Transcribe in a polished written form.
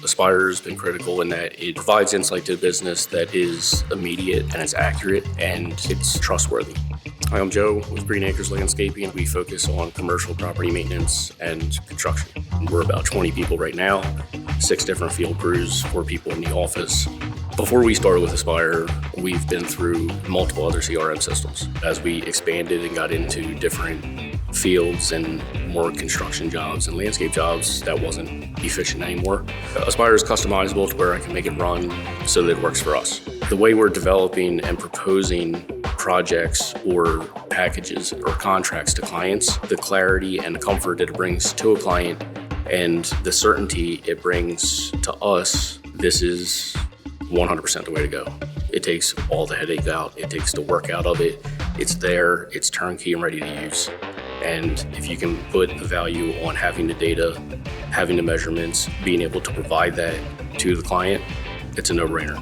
Aspire has been critical in that it provides insight to the business that is immediate and it's accurate and it's trustworthy. Hi, I'm Joe with Green Acres Landscaping. We focus on commercial property maintenance and construction. We're about 20 people right now, 6 different field crews, 4 people in the office. Before we started with Aspire, we've been through multiple other CRM systems. As we expanded and got into different fields and more construction jobs and landscape jobs, that wasn't efficient anymore. Aspire is customizable to where I can make it run so that it works for us. The way we're developing and proposing projects or packages or contracts to clients, the clarity and the comfort that it brings to a client and the certainty it brings to us, this is 100% the way to go. It takes all the headache out. It takes the work out of it. It's there, it's turnkey and ready to use. And if you can put the value on having the data, having the measurements, being able to provide that to the client, it's a no-brainer.